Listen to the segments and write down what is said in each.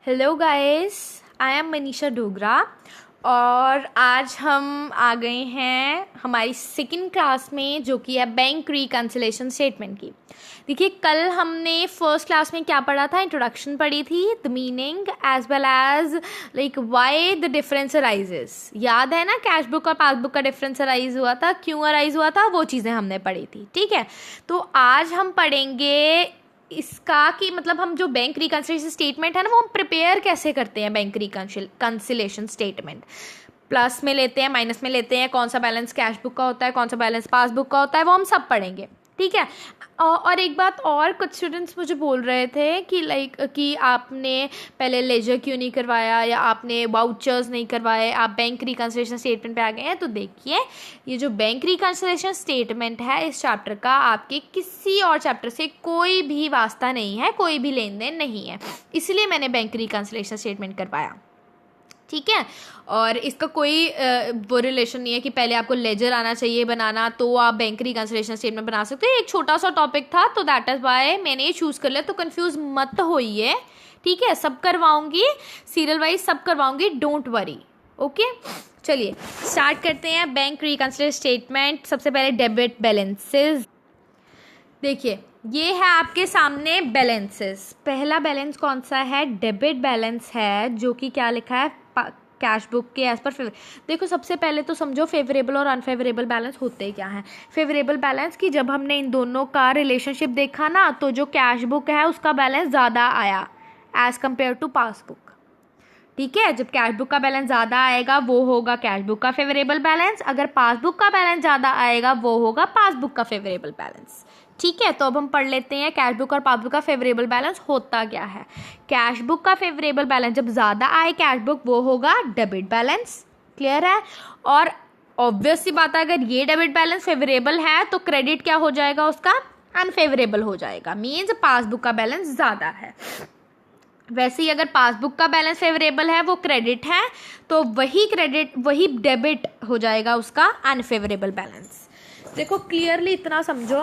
Hello guys, I am Manisha Dogra और आज हम आ गए हैं हमारी सेकंड क्लास में जो कि है बैंक रिकन्सिलेशन स्टेटमेंट की। देखिए, कल हमने फर्स्ट क्लास में क्या पढ़ा था, इंट्रोडक्शन पढ़ी थी, the meaning as well as like why the difference arises. याद है ना, कैश बुक और पासबुक का डिफरेंस अराइज हुआ था, क्यों अराइज हुआ था, वो चीज़ें हमने पढ़ी थी। ठीक है, तो आज हम पढ़ेंगे इसका कि मतलब हम जो बैंक रिकन्सिलेशन स्टेटमेंट है ना, वो हम प्रिपेयर कैसे करते हैं। बैंक रिकन्सिलेशन स्टेटमेंट प्लस में लेते हैं, माइनस में लेते हैं, कौन सा बैलेंस कैश बुक का होता है, कौन सा बैलेंस पासबुक का होता है, वो हम सब पढ़ेंगे। ठीक है, और एक बात और, कुछ स्टूडेंट्स मुझे बोल रहे थे कि लाइक कि आपने पहले लेजर क्यों नहीं करवाया या आपने वाउचर्स नहीं करवाए, आप बैंक रिकन्सिलेशन स्टेटमेंट पे आ गए हैं। तो देखिए, ये जो बैंक रिकन्सिलेशन स्टेटमेंट है इस चैप्टर का आपके किसी और चैप्टर से कोई भी वास्ता नहीं है, कोई भी लेन देन नहीं है, इसलिए मैंने बैंक रिकन्सिलेशन स्टेटमेंट करवाया। ठीक है, और इसका कोई वो रिलेशन नहीं है कि पहले आपको लेजर आना चाहिए बनाना तो आप बैंक रिकन्सिलेशन स्टेटमेंट बना सकते हैं। एक छोटा सा टॉपिक था तो दैट इज़ वाई मैंने ये चूज़ कर लिया, तो कंफ्यूज मत होइए। ठीक है, सब करवाऊंगी, सीरियल वाइज सब करवाऊंगी, डोंट वरी। ओके, चलिए स्टार्ट करते हैं बैंक रिकन्सिलेशन स्टेटमेंट। सबसे पहले डेबिट बैलेंसेस। देखिए, ये है आपके सामने बैलेंसेस। पहला बैलेंस कौन सा है, डेबिट बैलेंस है, जो कि क्या लिखा है, कैश बुक के एज पर देखो, सबसे पहले तो समझो फेवरेबल और अनफेवरेबल बैलेंस होते क्या हैं। फेवरेबल बैलेंस की जब हमने इन दोनों का रिलेशनशिप देखा ना, तो जो कैश बुक है उसका बैलेंस ज़्यादा आया एज कम्पेयर टू पासबुक। ठीक है, जब कैश बुक का बैलेंस ज़्यादा आएगा वो होगा कैश बुक का फेवरेबल बैलेंस, अगर पासबुक का बैलेंस ज़्यादा आएगा वो होगा पासबुक का फेवरेबल बैलेंस। ठीक है, तो अब हम पढ़ लेते हैं कैश बुक और पासबुक का फेवरेबल बैलेंस होता क्या है। कैश बुक का फेवरेबल बैलेंस जब ज़्यादा आए कैश बुक, वो होगा डेबिट बैलेंस। क्लियर है, और ऑब्वियस सी बात है, अगर ये डेबिट बैलेंस फेवरेबल है तो क्रेडिट क्या हो जाएगा, उसका अनफेवरेबल हो जाएगा, मीन्स पासबुक का बैलेंस ज़्यादा है। वैसे ही अगर पासबुक का बैलेंस फेवरेबल है, वो क्रेडिट है, तो वही डेबिट हो जाएगा उसका अनफेवरेबल बैलेंस। देखो क्लियरली इतना समझो,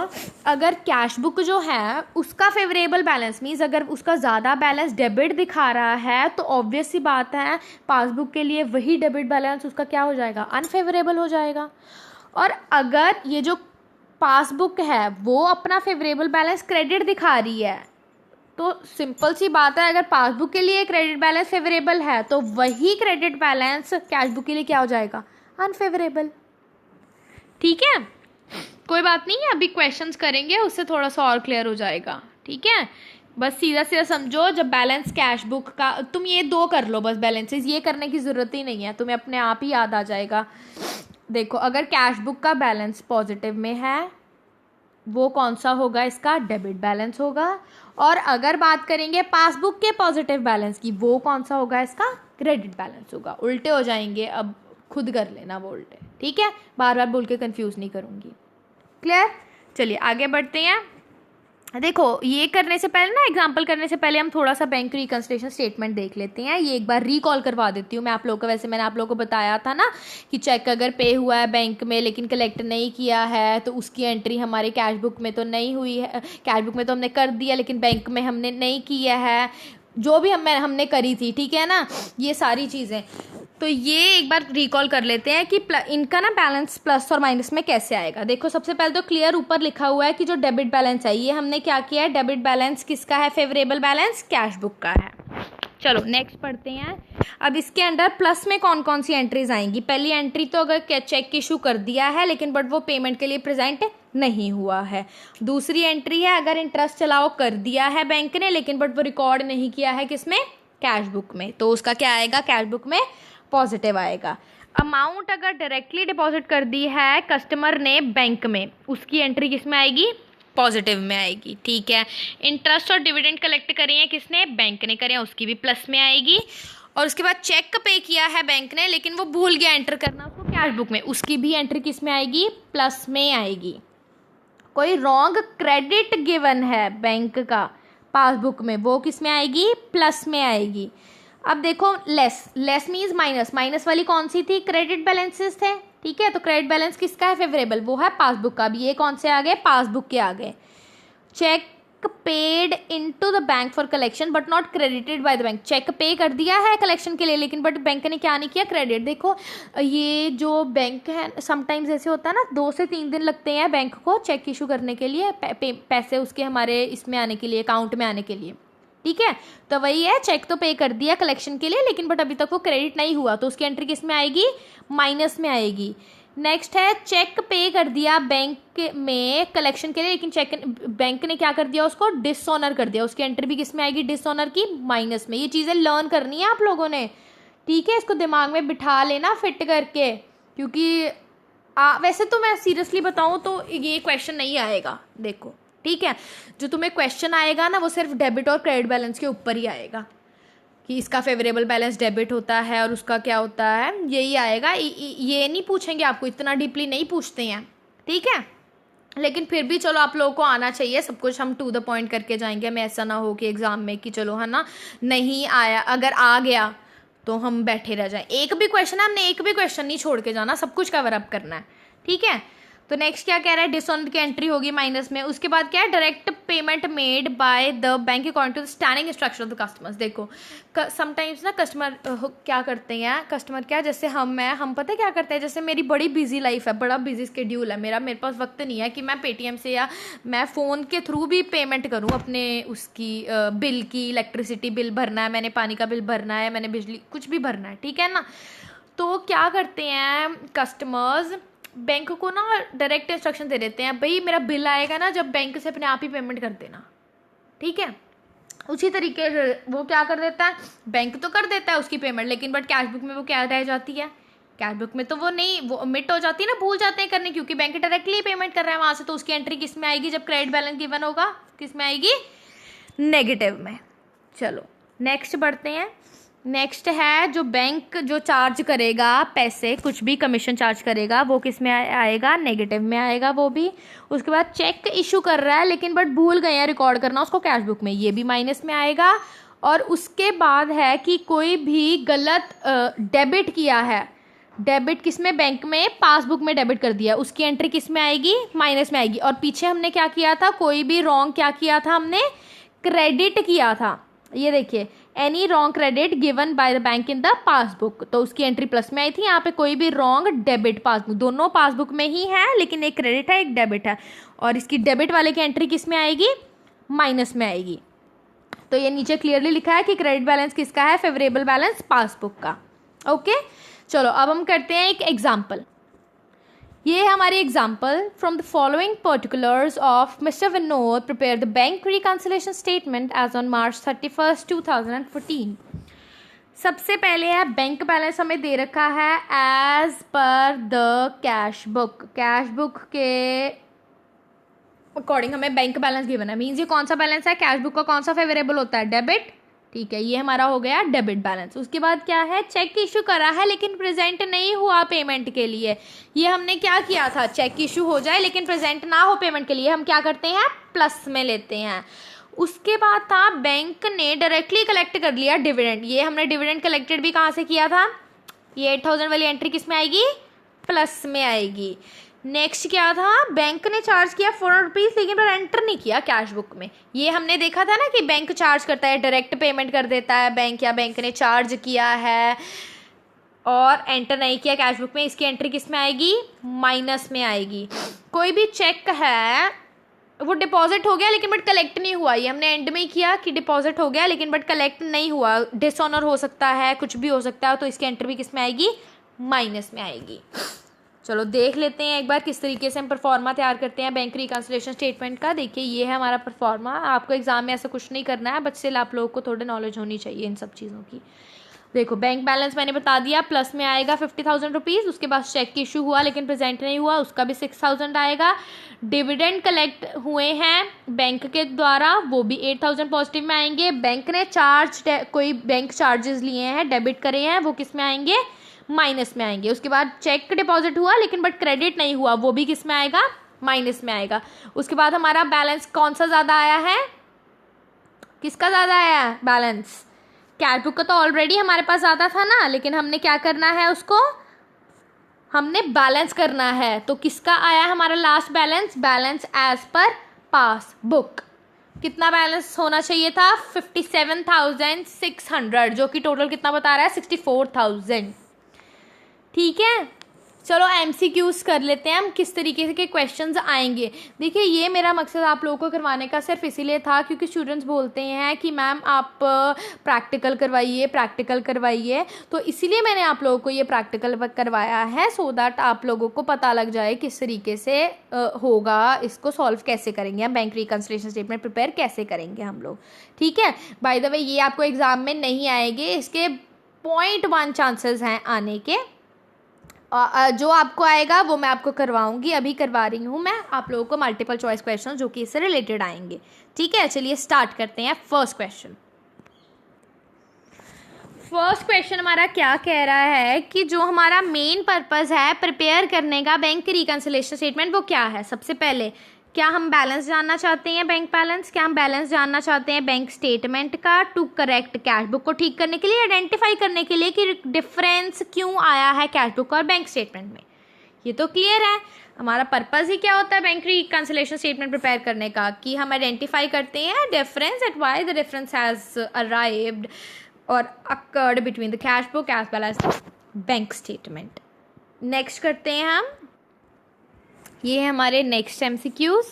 अगर कैश बुक जो है उसका फेवरेबल बैलेंस मीन्स अगर उसका ज़्यादा बैलेंस डेबिट दिखा रहा है, तो ऑब्वियस सी बात है पासबुक के लिए वही डेबिट बैलेंस उसका क्या हो जाएगा, अनफेवरेबल हो जाएगा। और अगर ये जो पासबुक है वो अपना फेवरेबल बैलेंस क्रेडिट दिखा रही है, तो सिंपल सी बात है, अगर पासबुक के लिए क्रेडिट बैलेंस फेवरेबल है तो वही क्रेडिट बैलेंस कैश बुक के लिए क्या हो जाएगा, अनफेवरेबल। ठीक है, कोई बात नहीं है, अभी क्वेश्चंस करेंगे उससे थोड़ा सा और क्लियर हो जाएगा। ठीक है, बस सीधा सीधा समझो, जब बैलेंस कैश बुक का, तुम ये दो कर लो बस, बैलेंसेस ये करने की ज़रूरत ही नहीं है, तुम्हें अपने आप ही याद आ जाएगा। देखो, अगर कैश बुक का बैलेंस पॉजिटिव में है वो कौन सा होगा, इसका डेबिट बैलेंस होगा। और अगर बात करेंगे पासबुक के पॉजिटिव बैलेंस की, वो कौन सा होगा, इसका क्रेडिट बैलेंस होगा। उल्टे हो जाएंगे, अब खुद कर लेना वो उल्टे। ठीक है, बार बार बोल के कंफ्यूज नहीं करूँगी। क्लियर, चलिए आगे बढ़ते हैं। देखो, ये करने से पहले ना, एग्जाम्पल करने से पहले हम थोड़ा सा बैंक रिकन्सिलेशन स्टेटमेंट देख लेते हैं। ये एक बार रिकॉल करवा देती हूँ मैं आप लोगों को। वैसे मैंने आप लोगों को बताया था ना कि चेक अगर पे हुआ है बैंक में लेकिन कलेक्ट नहीं किया है तो उसकी एंट्री हमारे कैश बुक में तो नहीं हुई है, कैश बुक में तो हमने कर दिया लेकिन बैंक में हमने नहीं किया है, जो भी हमने करी थी। ठीक है ना, ये सारी चीज़ें, तो ये एक बार रिकॉल कर लेते हैं कि इनका ना बैलेंस प्लस और माइनस में कैसे आएगा। देखो, सबसे पहले तो क्लियर ऊपर लिखा हुआ है कि जो डेबिट बैलेंस है, ये हमने क्या किया है, डेबिट बैलेंस किसका है, फेवरेबल बैलेंस कैश बुक का है। चलो नेक्स्ट पढ़ते हैं। अब इसके अंडर प्लस में कौन कौन सी एंट्रीज आएंगी। पहली एंट्री तो अगर चेक इशू कर दिया है लेकिन बट वो पेमेंट के लिए प्रेजेंट नहीं हुआ है। दूसरी एंट्री है अगर इंटरेस्ट चलाओ कर दिया है बैंक ने लेकिन बट वो रिकॉर्ड नहीं किया है किसमें, कैश बुक में, तो उसका क्या आएगा, कैश बुक में पॉजिटिव आएगा। अमाउंट अगर डायरेक्टली डिपॉजिट कर दी है कस्टमर ने बैंक में, उसकी एंट्री किस में आएगी, पॉजिटिव में आएगी। ठीक है, इंटरेस्ट और डिविडेंड कलेक्ट करे हैं किसने, बैंक ने करे हैं, उसकी भी प्लस में आएगी। और उसके बाद चेक पे किया है बैंक ने लेकिन वो भूल गया एंटर करना उसको कैश बुक में, उसकी भी एंट्री किस में आएगी, प्लस में आएगी। कोई रॉन्ग क्रेडिट गिवन है बैंक का पासबुक में, वो किस में आएगी, प्लस में आएगी। अब देखो, लेस मीन्स माइनस वाली कौन सी थी, क्रेडिट बैलेंसेस थे। ठीक है, तो क्रेडिट बैलेंस किसका है, फेवरेबल, वो है पासबुक का भी। ये कौन से आ गए, पासबुक के आ गए। Cheque paid into the bank for collection but not credited by the bank. Cheque pay कर दिया है कलेक्शन के लिए, लेकिन बट बैंक ने क्या नहीं किया, क्रेडिट। देखो ये जो बैंक है समटाइम्स ऐसे होता है ना, 2 से 3 दिन लगते हैं बैंक को चेक इशू करने के लिए, पैसे उसके हमारे इसमें आने के लिए, अकाउंट में आने के लिए, ठीक है। तो वही है, चेक तो पे कर दिया कलेक्शन के लिए, लेकिन बट अभी तक वो क्रेडिट नहीं हुआ, तो उसकी एंट्री किस में आएगी, माइनस में आएगी। नेक्स्ट है चेक पे कर दिया बैंक में कलेक्शन के लिए, लेकिन चेक बैंक ने क्या कर दिया, उसको डिसऑनर कर दिया, उसकी एंट्री भी किस में आएगी, डिसऑनर की, माइनस में। ये चीज़ें लर्न करनी है आप लोगों ने, ठीक है, इसको दिमाग में बिठा लेना फिट करके, क्योंकि वैसे तो मैं सीरियसली बताऊँ तो ये क्वेश्चन नहीं आएगा, देखो, ठीक है। जो तुम्हें क्वेश्चन आएगा ना वो सिर्फ डेबिट और क्रेडिट बैलेंस के ऊपर ही आएगा, कि इसका फेवरेबल बैलेंस डेबिट होता है और उसका क्या होता है, यही आएगा। ये नहीं पूछेंगे आपको, इतना डीपली नहीं पूछते हैं, ठीक है। लेकिन फिर भी चलो आप लोगों को आना चाहिए सब कुछ, हम टू द पॉइंट करके जाएंगे, हमें ऐसा ना हो कि एग्ज़ाम में कि चलो है ना नहीं आया, अगर आ गया तो हम बैठे रह जाएं। एक भी क्वेश्चन है, हमने एक भी क्वेश्चन नहीं छोड़ के जाना, सब कुछ कवर अप करना है, ठीक है। तो नेक्स्ट क्या कह रहा है, डिसऑनर की एंट्री होगी माइनस में। उसके बाद क्या है, direct payment made by the bank according to the standing instruction of the customers. देखो समटाइम्स ना कस्टमर क्या करते हैं, कस्टमर क्या, जैसे हम पता है क्या करते हैं, जैसे मेरी बड़ी बिजी लाइफ है, बड़ा बिजी स्केड्यूल है मेरे पास वक्त नहीं है कि मैं पेटीएम से या मैं फ़ोन के थ्रू भी पेमेंट करूँ अपने उसकी बिल की, इलेक्ट्रिसिटी बिल भरना है मैंने, पानी का बिल भरना है मैंने, बिजली कुछ भी भरना है, ठीक है ना। तो क्या करते हैं कस्टमर्स, बैंक को ना डायरेक्ट इंस्ट्रक्शन दे देते हैं, भाई मेरा बिल आएगा ना जब बैंक से अपने आप ही पेमेंट कर देना, ठीक है। उसी तरीके से वो क्या कर देता है, बैंक तो कर देता है उसकी पेमेंट, लेकिन बट कैश बुक में वो क्या रह जाती है, कैश बुक में तो वो नहीं, वो ओमिट हो जाती है ना, भूल जाते हैं करने, क्योंकि बैंक डायरेक्टली पेमेंट कर रहा है वहाँ से, तो उसकी एंट्री किस में आएगी, जब क्रेडिट बैलेंस गिवन होगा किस में आएगी, नेगेटिव में। चलो नेक्स्ट बढ़ते हैं। नेक्स्ट है जो बैंक जो चार्ज करेगा पैसे, कुछ भी कमीशन चार्ज करेगा, वो किस में आएगा, नेगेटिव में आएगा वो भी। उसके बाद चेक इशू कर रहा है लेकिन बट भूल गए हैं रिकॉर्ड करना उसको कैश बुक में, ये भी माइनस में आएगा। और उसके बाद है कि कोई भी गलत डेबिट किया है, डेबिट किस में, बैंक में, पासबुक में डेबिट कर दिया, उसकी एंट्री किस में आएगी, माइनस में आएगी। और पीछे हमने क्या किया था, कोई भी रॉन्ग क्या किया था, हमने क्रेडिट किया था, ये देखिए, any wrong credit given by the bank in the passbook, तो उसकी एंट्री प्लस में आई थी। यहाँ पे कोई भी रॉन्ग डेबिट, पासबुक दोनों पासबुक में ही है, लेकिन एक क्रेडिट है एक डेबिट है, और इसकी डेबिट वाले की एंट्री किस में आएगी, माइनस में आएगी। तो ये नीचे क्लियरली लिखा है कि क्रेडिट बैलेंस किसका है, फेवरेबल बैलेंस पासबुक का। ओके चलो अब हम करते हैं एक एग्जाम्पल। ये है हमारी example, from the following particulars of Mr Vinod prepare the bank reconciliation statement as on March 31, 2014। सबसे पहले है बैंक बैलेंस हमें दे रखा है as per the cash book, cash book के अकॉर्डिंग हमें बैंक बैलेंस गिवन है, मीन्स ये कौन सा बैलेंस है, कैश बुक का कौन सा फेवरेबल होता है, डेबिट, ठीक है, ये हमारा हो गया डेबिट बैलेंस। उसके बाद क्या है, चेक इशू करा है लेकिन प्रेजेंट नहीं हुआ पेमेंट के लिए, ये हमने क्या किया था, चेक इशू हो जाए लेकिन प्रेजेंट ना हो पेमेंट के लिए हम क्या करते हैं, प्लस में लेते हैं। उसके बाद था बैंक ने डायरेक्टली कलेक्ट कर लिया डिविडेंड, ये हमने डिविडेंड कलेक्टेड भी कहाँ से किया था, ये 8000 वाली एंट्री किस में आएगी, प्लस में आएगी। नेक्स्ट क्या था, बैंक ने चार्ज किया 400 रुपीज़ लेकिन पर एंटर नहीं किया कैश बुक में, ये हमने देखा था ना कि बैंक चार्ज करता है, डायरेक्ट पेमेंट कर देता है बैंक, या बैंक ने चार्ज किया है और एंटर नहीं किया कैश बुक में, इसकी एंट्री किस में आएगी, माइनस में आएगी। कोई भी चेक है वो डिपॉजिट हो गया लेकिन बट कलेक्ट नहीं हुआ, ये हमने एंड में ही किया कि डिपॉजिट हो गया लेकिन बट कलेक्ट नहीं हुआ, डिसऑनर हो सकता है, कुछ भी हो सकता है, तो इसकी एंट्री भी किस में आएगी, माइनस में आएगी। चलो देख लेते हैं एक बार किस तरीके से हम परफॉर्मा तैयार करते हैं बैंक रिकंसिलिएशन स्टेटमेंट का। देखिए ये है हमारा परफॉर्मा, आपको एग्जाम में ऐसा कुछ नहीं करना है, बट स्टिल आप लोगों को थोड़ी नॉलेज होनी चाहिए इन सब चीज़ों की। देखो बैंक बैलेंस मैंने बता दिया, प्लस में आएगा 50,000 रुपीज़। उसके बाद चेक इशू हुआ लेकिन प्रेजेंट नहीं हुआ, उसका भी 6,000 आएगा। डिविडेंड कलेक्ट हुए हैं बैंक के द्वारा, वो भी 8,000 पॉजिटिव में आएंगे। बैंक ने कोई बैंक चार्जेस लिए हैं, डेबिट करे हैं, वो किस में आएंगे, माइनस में आएंगे। उसके बाद चेक डिपॉजिट हुआ लेकिन बट क्रेडिट नहीं हुआ, वो भी किस में आएगा, माइनस में आएगा। उसके बाद हमारा बैलेंस कौन सा ज़्यादा आया है, किसका ज़्यादा आया है बैलेंस, कैश बुक का तो ऑलरेडी हमारे पास ज़्यादा था ना, लेकिन हमने क्या करना है, उसको हमने बैलेंस करना है। तो किसका आया हमारा last balance, balance as per passbook, कितना बैलेंस होना चाहिए था? 57,600, जो कि टोटल कितना बता रहा है? 64,000। ठीक है, चलो एमसीक्यूज कर लेते हैं हम, किस तरीके के क्वेश्चंस आएंगे। देखिए, ये मेरा मकसद आप लोगों को करवाने का सिर्फ इसीलिए था क्योंकि स्टूडेंट्स बोलते हैं कि मैम आप प्रैक्टिकल करवाइए, प्रैक्टिकल करवाइए, तो इसीलिए मैंने आप लोगों को ये प्रैक्टिकल करवाया है, सो दैट आप लोगों को पता लग जाए किस तरीके से होगा, इसको सॉल्व कैसे करेंगे हम, बैंक रिकंसिलिएशन स्टेटमेंट प्रिपेयर कैसे करेंगे हम लोग। ठीक है, बाय द वे ये आपको एग्जाम में नहीं आएंगे, इसके 0.1 चांसेस हैं आने के। जो आपको आएगा वो मैं आपको करवाऊंगी, अभी करवा रही हूँ मैं आप लोगों को मल्टीपल चॉइस क्वेश्चन जो कि इससे रिलेटेड आएंगे। ठीक है, चलिए स्टार्ट करते हैं। फर्स्ट क्वेश्चन हमारा क्या कह रहा है कि जो हमारा मेन पर्पस है प्रिपेयर करने का बैंक रिकंसिलिएशन स्टेटमेंट, वो क्या है? सबसे पहले क्या हम बैलेंस जानना चाहते हैं, बैंक बैलेंस? क्या हम बैलेंस जानना चाहते हैं बैंक स्टेटमेंट का टू करेक्ट कैश बुक को ठीक करने के लिए, आइडेंटिफाई करने के लिए कि डिफरेंस क्यों आया है कैश बुक और बैंक स्टेटमेंट में? ये तो क्लियर है। हमारा पर्पस ही क्या होता है बैंक रिकंसिलिएशन स्टेटमेंट प्रिपेयर करने का, कि हम आइडेंटिफाई करते हैं difference at why the difference has arrived और occurred between the cash book as well as bank statement. Next करते हैं हम, ये है हमारे next MCQs.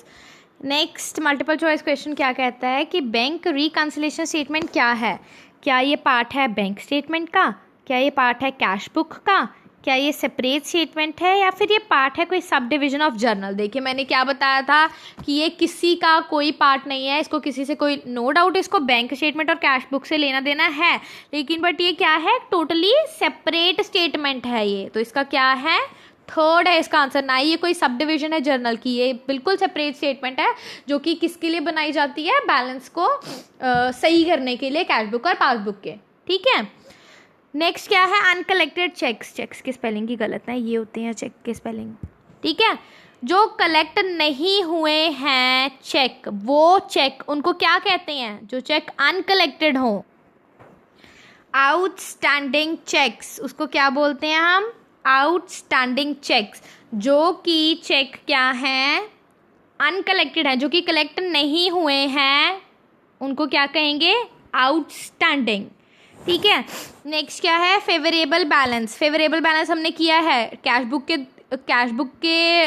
Next multiple choice question क्या कहता है कि बैंक रिकंसिलिएशन स्टेटमेंट क्या है? क्या ये पार्ट है बैंक स्टेटमेंट का? क्या ये पार्ट है कैश बुक का? क्या ये सेपरेट स्टेटमेंट है या फिर ये पार्ट है कोई सब डिविजन ऑफ जर्नल? देखिए, मैंने क्या बताया था कि ये किसी का कोई पार्ट नहीं है, इसको किसी से कोई, नो डाउट इसको बैंक स्टेटमेंट और कैश बुक से लेना देना है, लेकिन बट ये क्या है? टोटली सेपरेट स्टेटमेंट है ये, तो इसका क्या है? थर्ड है इसका आंसर। ना ही ये कोई सब डिविजन है जर्नल की, ये बिल्कुल सेपरेट स्टेटमेंट है जो कि किसके लिए बनाई जाती है? बैलेंस को सही करने के लिए कैश बुक और पासबुक के। ठीक है, नेक्स्ट क्या है? Uncollected cheques. चेक्स की स्पेलिंग की गलत है, ये होते हैं चेक की स्पेलिंग। ठीक है, जो कलेक्ट नहीं हुए हैं चेक, वो चेक उनको क्या कहते हैं? जो चेक अनकलेक्टेड हो, आउटस्टैंडिंग चेक्स, उसको क्या बोलते हैं हम? Outstanding cheques. जो कि चेक क्या हैं? अनकलेक्टेड हैं, जो कि कलेक्ट नहीं हुए हैं, उनको क्या कहेंगे? आउटस्टैंडिंग। ठीक है, नेक्स्ट क्या है? Favourable balance. फेवरेबल बैलेंस हमने किया है कैश बुक के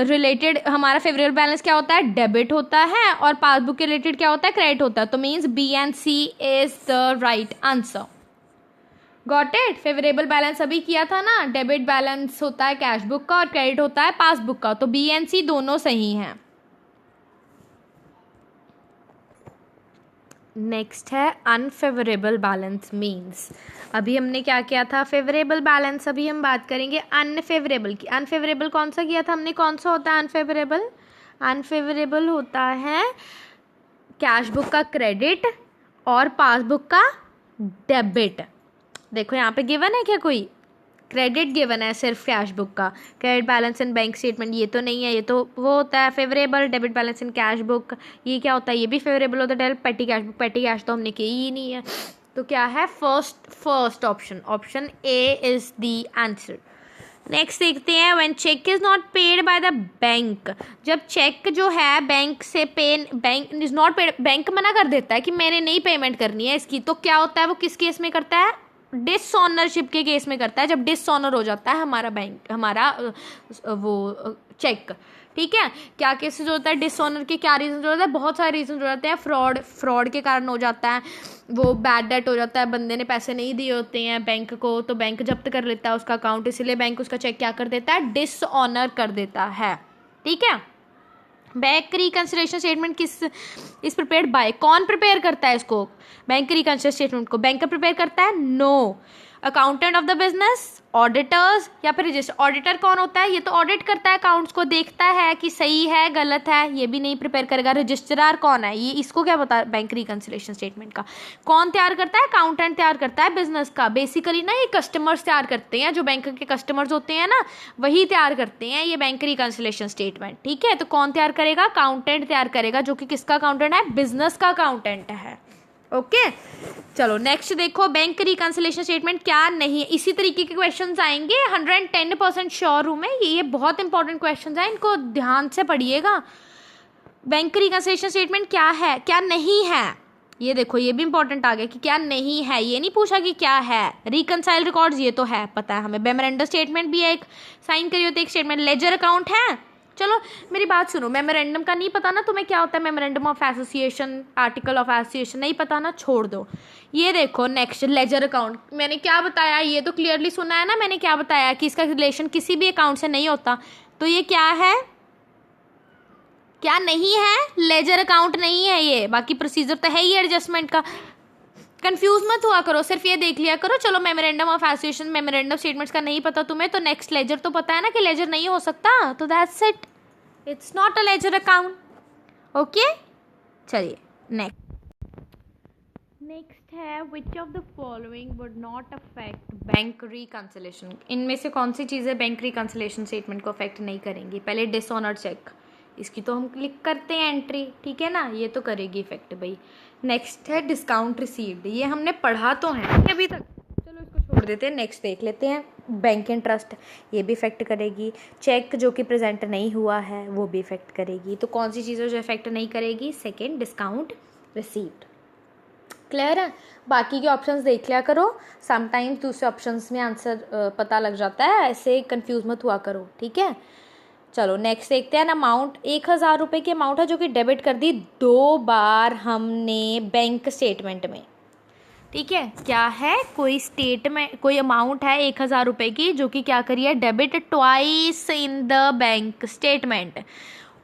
रिलेटेड। हमारा फेवरेबल बैलेंस क्या होता है? डेबिट होता है, और पासबुक के रिलेटेड क्या होता है? क्रेडिट होता है। तो means B and C is the right answer. Got it? Favourable balance अभी किया था ना, डेबिट बैलेंस होता है कैश बुक का और क्रेडिट होता है पासबुक का, तो बी एंड सी दोनों सही हैं। नेक्स्ट है अनफेवरेबल बैलेंस मीन्स। अभी हमने क्या किया था? Favourable balance. अभी हम बात करेंगे अनफेवरेबल की। अनफेवरेबल कौन सा किया था हमने? कौन सा होता है अनफेवरेबल? अनफेवरेबल होता है कैश बुक का क्रेडिट और पासबुक का डेबिट। देखो यहाँ पे गिवन है क्या? कोई क्रेडिट गिवन है सिर्फ कैश बुक का, क्रेडिट बैलेंस इन बैंक स्टेटमेंट ये तो नहीं है, ये तो वो होता है फेवरेबल। डेबिट बैलेंस इन कैश बुक ये क्या होता है? ये भी फेवरेबल होता है। पेटी कैश बुक, पेटी कैश तो हमने की ही नहीं है, तो क्या है? First option A is the answer. Next देखते हैं, when cheque is not paid by the bank. जब चेक जो है बैंक से bank is not paid, bank मना कर देता है कि मैंने नहीं पेमेंट करनी है इसकी, तो क्या होता है? वो किस केस में करता है? डिसऑनरशिप के केस में करता है, जब डिसऑनर हो जाता है हमारा वो चेक। ठीक है, क्या केसेस होता है डिसऑनर के? क्या रीजन हो जाता है? बहुत सारे रीजन हो जाते हैं। फ्रॉड के कारण हो जाता है, वो बैड डेट हो जाता है, बंदे ने पैसे नहीं दिए होते हैं बैंक को, तो बैंक जब्त कर लेता है उसका अकाउंट, इसलिए बैंक उसका चेक क्या कर देता है? डिसऑनर कर देता है। ठीक है, बैंक रिकंसिलिएशन स्टेटमेंट किस इज प्रिपेयर्ड बाय? कौन प्रिपेयर करता है इसको? बैंक रिकंसिलिएशन स्टेटमेंट को बैंक प्रिपेयर करता है? No, accountant of the business, auditors या फिर रजिस्टर। ऑडिटर कौन होता है? ये तो ऑडिट करता है अकाउंट्स को, देखता है कि सही है गलत है, ये भी नहीं प्रिपेयर करेगा। रजिस्ट्रार कौन है? ये इसको क्या बता? बैंक रिकंसिलिएशन स्टेटमेंट का कौन तैयार करता है? अकाउंटेंट तैयार करता है बिजनेस का। बेसिकली ना ये कस्टमर्स तैयार करते हैं, जो बैंक के कस्टमर्स होते हैं ना, वही तैयार करते हैं ये बैंक रिकंसिलिएशन स्टेटमेंट। ठीक है, तो कौन तैयार करेगा? अकाउंटेंट तैयार करेगा, जो कि किसका अकाउंटेंट है? बिजनेस का अकाउंटेंट है। ओके, चलो नेक्स्ट देखो, बैंक रिकंसिलिएशन स्टेटमेंट क्या नहीं है। इसी तरीके के क्वेश्चंस आएंगे, 110% श्योर हूँ मैं, ये बहुत इंपॉर्टेंट क्वेश्चंस हैं, इनको ध्यान से पढ़िएगा। बैंक रिकंसिलिएशन स्टेटमेंट क्या है, क्या नहीं है, ये देखो ये भी इंपॉर्टेंट आ गया कि क्या नहीं है। ये नहीं पूछा कि क्या है। रिकंसाइल रिकॉर्ड्स ये तो है, पता है हमें। मेमोरेंडम स्टेटमेंट भी है, एक साइन करी होती है एक स्टेटमेंट। लेजर अकाउंट है। चलो मेरी बात सुनो, मेमोरेंडम का नहीं पता ना तुम्हें क्या होता है, memorandum of association, article of association नहीं पता ना, छोड़ दो। ये देखो नेक्स्ट, लेजर अकाउंट। मैंने क्या बताया, ये तो क्लियरली सुना है ना मैंने क्या बताया कि इसका रिलेशन किसी भी अकाउंट से नहीं होता। तो ये क्या है, क्या नहीं है, लेजर अकाउंट नहीं है ये। बाकी प्रोसीजर तो है ही एडजस्टमेंट का, कंफ्यूज मत हुआ करो, सिर्फ ये देख लिया करो। चलो memorandum of association, memorandum statements का नहीं पता तुम्हें, तो नेक्स्ट लेजर तो पता है ना कि लेजर नहीं हो सकता, तो that's it, it's not a ledger account. Okay, चलिए नेक्स्ट है which of the following would not affect bank reconciliation. इनमें से कौन सी चीज़ें बैंक रिकंसिलिएशन स्टेटमेंट को अफेक्ट नहीं करेंगी। पहले डिसऑनर चेक, इसकी तो हम क्लिक करते हैं एंट्री, ठीक है ना, ये तो करेगी इफेक्ट भाई। नेक्स्ट है डिस्काउंट रिसीव्ड, ये हमने पढ़ा तो है अभी तक, चलो इसको छोड़ देते हैं, नेक्स्ट देख लेते हैं। बैंक इंटरेस्ट, ये भी इफेक्ट करेगी। चेक जो कि प्रेजेंट नहीं हुआ है वो भी इफेक्ट करेगी। तो कौन सी चीज़ें जो इफेक्ट नहीं करेगी, सेकेंड डिस्काउंट रिसीव्ड। क्लियर है। बाकी के ऑप्शंस देख लिया करो, समटाइम्स दूसरे ऑप्शंस में आंसर पता लग जाता है, ऐसे कंफ्यूज मत हुआ करो, ठीक है। चलो नेक्स्ट देखते हैं। अमाउंट 1000 रुपये की अमाउंट है जो कि डेबिट कर दी 2 बार हमने बैंक स्टेटमेंट में, ठीक है। क्या है, कोई स्टेटमेंट, कोई अमाउंट है 1000 रुपये की जो कि क्या करी है, debit twice in the bank statement.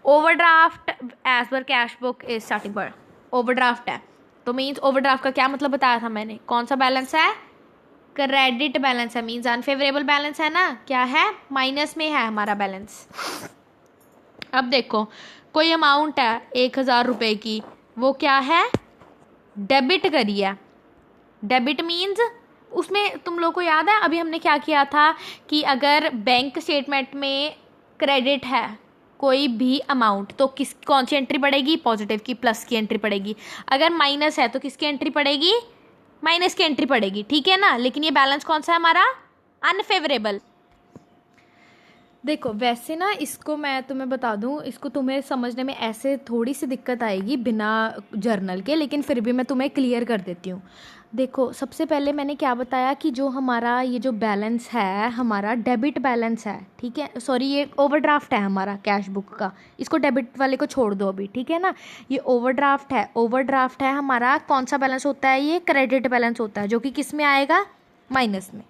Overdraft as per cash book is starting पर, ओवरड्राफ्ट है तो मीन्स ओवरड्राफ्ट का क्या मतलब बताया था मैंने, कौन सा बैलेंस है, क्रेडिट बैलेंस है, मीन्स अनफेवरेबल बैलेंस है ना, क्या है, माइनस में है हमारा बैलेंस। अब देखो कोई अमाउंट है 1000 रुपये की, वो क्या है, डेबिट करी है। डेबिट मीन्स उसमें तुम लोग को याद है अभी हमने क्या किया था कि अगर बैंक स्टेटमेंट में क्रेडिट है कोई भी अमाउंट तो कौन सी एंट्री पड़ेगी, पॉजिटिव की, प्लस की एंट्री पड़ेगी। अगर माइनस है तो किसकी एंट्री पड़ेगी, माइनस की एंट्री पड़ेगी, ठीक है ना। लेकिन ये बैलेंस कौन सा है हमारा, अनफेवरेबल। देखो वैसे ना इसको मैं तुम्हें बता दूं, इसको तुम्हें समझने में ऐसे थोड़ी सी दिक्कत आएगी बिना जर्नल के, लेकिन फिर भी मैं तुम्हें क्लियर कर देती हूँ। देखो सबसे पहले मैंने क्या बताया कि जो हमारा ये जो बैलेंस है हमारा डेबिट बैलेंस है, ठीक है, सॉरी ये ओवरड्राफ्ट है हमारा कैश बुक का, इसको डेबिट वाले को छोड़ दो अभी, ठीक है ना। ये ओवरड्राफ्ट है, ओवरड्राफ्ट है हमारा, कौन सा बैलेंस होता है, ये क्रेडिट बैलेंस होता है जो कि किस में आएगा, माइनस में,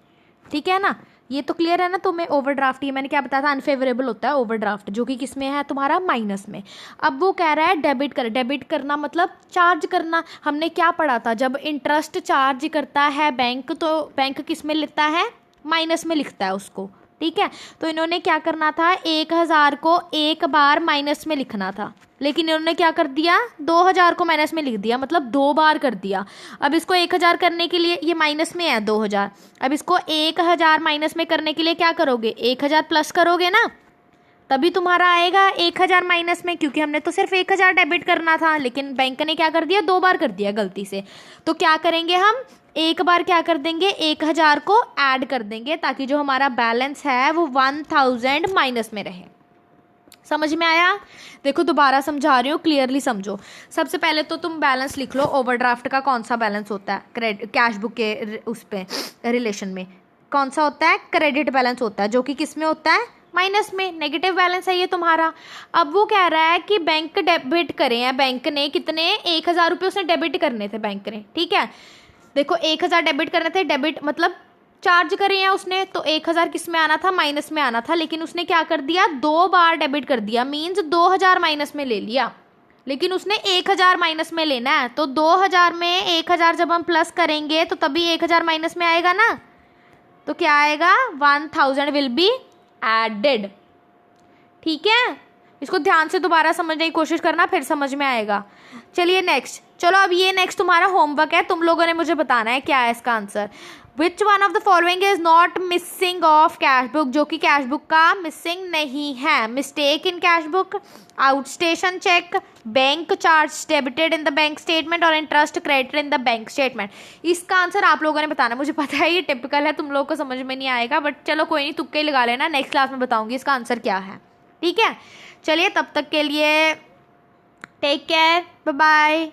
ठीक है ना। ये तो क्लियर है ना तुम्हें। ओवरड्राफ्ट, ये मैंने क्या बताया था, अनफेवरेबल होता है ओवरड्राफ्ट जो कि किस में है तुम्हारा, माइनस में। अब वो कह रहा है डेबिट कर, डेबिट करना मतलब चार्ज करना। हमने क्या पढ़ा था, जब इंटरेस्ट चार्ज करता है बैंक तो बैंक किस में लिखता है, माइनस में लिखता है उसको, ठीक है। तो इन्होंने क्या करना था, 1000 को एक बार माइनस में लिखना था, लेकिन इन्होंने क्या कर दिया, 2000 को माइनस में लिख दिया, मतलब 2 बार कर दिया। अब इसको 1000 करने के लिए, ये माइनस में है 2000, अब इसको 1000 माइनस में करने के लिए क्या करोगे, 1000 प्लस करोगे ना, तभी तुम्हारा आएगा 1000 माइनस में, क्योंकि हमने तो सिर्फ 1000 डेबिट करना था, लेकिन बैंक ने क्या कर दिया, 2 बार कर दिया गलती से। तो क्या करेंगे हम, एक बार क्या कर देंगे, 1000 को ऐड कर देंगे ताकि जो हमारा बैलेंस है वो 1000 माइनस में रहे। समझ में आया। देखो दोबारा समझा रही हूँ, क्लियरली समझो। सबसे पहले तो तुम बैलेंस लिख लो, ओवरड्राफ्ट का कौन सा बैलेंस होता है, क्रेडिट कैश बुक के उस पे रिलेशन में कौन सा होता है, क्रेडिट बैलेंस होता है जो कि किस में होता है, माइनस में, नेगेटिव बैलेंस है ये तुम्हारा। अब वो कह रहा है कि बैंक डेबिट करे हैं, बैंक ने कितने, 1000 रुपये उसने डेबिट करने थे बैंक ने, ठीक है। देखो 1000 डेबिट करने थे, डेबिट मतलब चार्ज करे हैं उसने, तो 1000 किस में आना था, माइनस में आना था, लेकिन उसने क्या कर दिया, 2 बार डेबिट कर दिया, मीन्स 2000 माइनस में ले लिया, लेकिन उसने 1000 माइनस में लेना है। तो 2000 में 1000 जब हम प्लस करेंगे तो तभी 1000 माइनस में आएगा ना, तो क्या आएगा, 1000 विल बी एडेड, ठीक है। इसको ध्यान से दोबारा समझने की कोशिश करना, फिर समझ में आएगा। चलिए नेक्स्ट, चलो अब ये नेक्स्ट तुम्हारा होमवर्क है, तुम लोगों ने मुझे बताना है क्या है इसका answer. Which one of the following is not missing of cash book, जो कि कैश बुक का मिसिंग नहीं है, mistake in cash book, outstation cheque, bank charge debited in the bank statement और interest credited in the bank statement. इसका answer आप लोगों ने बताना, मुझे पता है ये टिपिकल है, तुम लोगों को समझ में नहीं आएगा, बट चलो कोई नहीं, तुक्के ही लगा लेना, नेक्स्ट क्लास में बताऊंगी इसका आंसर क्या है, ठीक है। चलिए तब तक के लिए टेक केयर, बाय बाय।